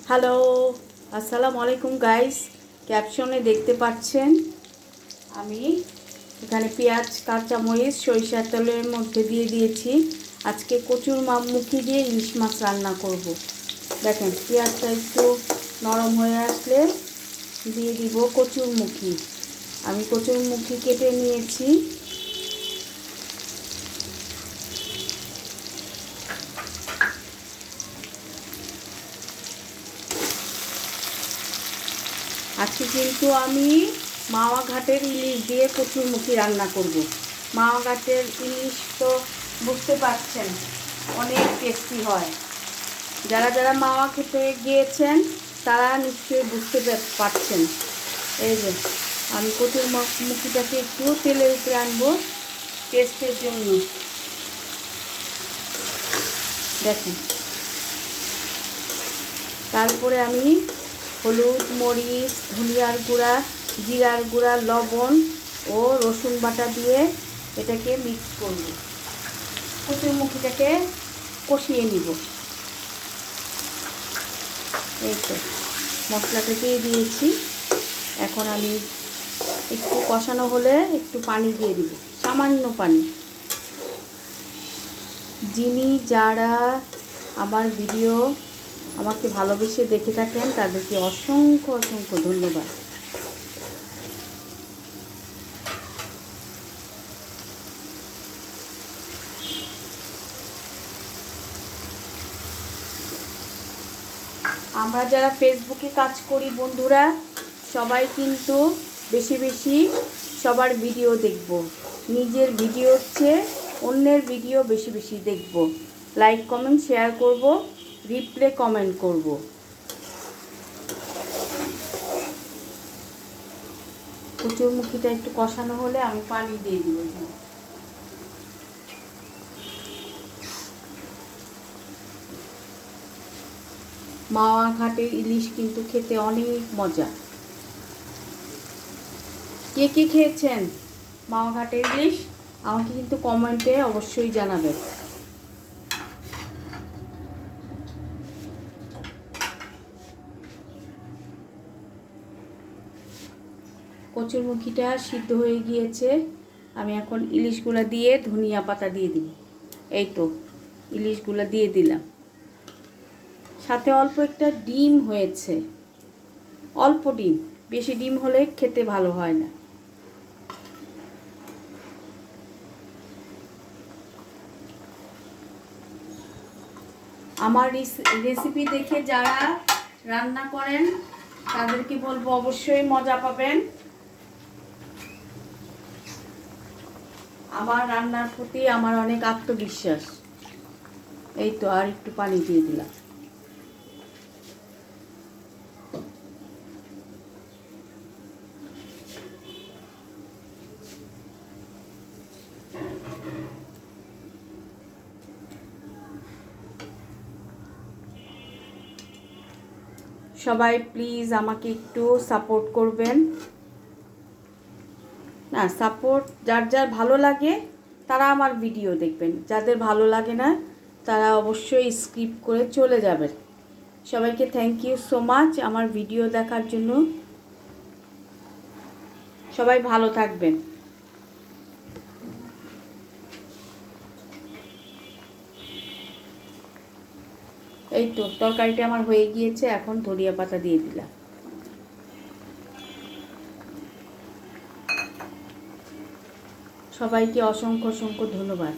Hello, আসসালামু আলাইকুম guys. ক্যাপশনে দেখতে পাচ্ছেন আমি এখানে পেঁয়াজ, কাঁচামরিচ, সরিষার তেলের মধ্যে দিয়ে দিয়েছি। আজকে কচুর মুখি দিয়ে ইলিশ মাছ রান্না করব। দেখেন পেঁয়াজটা একটু নরম হয়ে আসলে দিয়ে দিব কচুর মুখি। আমি কচুর মুখি কেটে নিয়েছি। আজকে কিন্তু আমি মাওয়া ঘাটের ইলিশ দিয়ে কচুরমুখী রান্না করব। মাওয়া ঘাটের ইলিশ তো বুঝতে পারছেন অনেক টেস্টি হয়। যারা যারা মাওয়া খেতে গিয়েছেন তারা নিশ্চয়ই বুঝতে পারছেন। এই যে আমি কচুরমুখীটাকে একটু তেলের উপরে আনবো টেস্টের জন্য। দেখেন, তারপরে আমি হলুদ, মরিচ, ধনিয়ার গুঁড়া, জিরার গুঁড়া, লবণ ও রসুন বাটা দিয়ে এটাকে মিক্স করব। কচুরমুখীটাকে কষিয়ে নিব। এই তো মশলাটা দিয়ে দিয়েছি। এখন আমি একটু কষানো হলে একটু পানি দিয়ে দিব, সামান্য পানি। যারা আমার ভিডিও আমাকে ভালোবেসে দেখে থাকেন তাদেরকে অসংখ্য অসংখ্য ধন্যবাদ। আমরা যারা ফেসবুকে কাজ করি বন্ধুরা সবাই কিন্তু বেশি বেশি সবার ভিডিও দেখব। নিজের ভিডিও হচ্ছে অন্যের ভিডিও বেশি বেশি দেখব। লাইক কমেন্ট শেয়ার করব, রিপ্লে কমেন্ট করব। কচুরমুখীটা একটু কষানো হলে আমি পানি দিয়ে দিব। মাওয়া ঘাটের ইলিশ কিন্তু খেতে অনেক মজা। কে কে খেয়েছেন মাওয়া ঘাটের ইলিশ আমাকে কিন্তু কমেন্টে অবশ্যই জানাবেন। কচুরমুখীটা সিদ্ধ হয়ে গিয়েছে। আমি এখন ইলিশগুলো দিয়ে ধনিয়া পাতা দিয়ে দিই। এই তো ইলিশগুলো দিয়ে দিলাম। সাথে অল্প একটা ডিম হয়েছে, অল্প ডিম, বেশি ডিম হলে খেতে ভালো হয় না। আমার রেসিপি দেখে যারা রান্না করেন তাদেরকে বলবো অবশ্যই মজা পাবেন। আমার রান্নার প্রতি আমার অনেক আত্মবিশ্বাস। এই তো আর একটু পানি দিয়ে দিলাম। সবাই প্লিজ আমাকে একটু সাপোর্ট করবেন। না, সাপোর্ট যার যার ভালো লাগে তারা আমার ভিডিও দেখবেন, যাদের ভালো লাগে না তারা অবশ্যই স্কিপ করে চলে যাবেন। সবাইকে থ্যাংক ইউ সো মাচ আমার ভিডিও দেখার জন্য। সবাই ভালো থাকবেন। এই তো তরকারিটা আমার হয়ে গিয়েছে, এখন ধনিয়া পাতা দিয়ে দিলাম। সবাইকে অসংখ্য অসংখ্য ধন্যবাদ।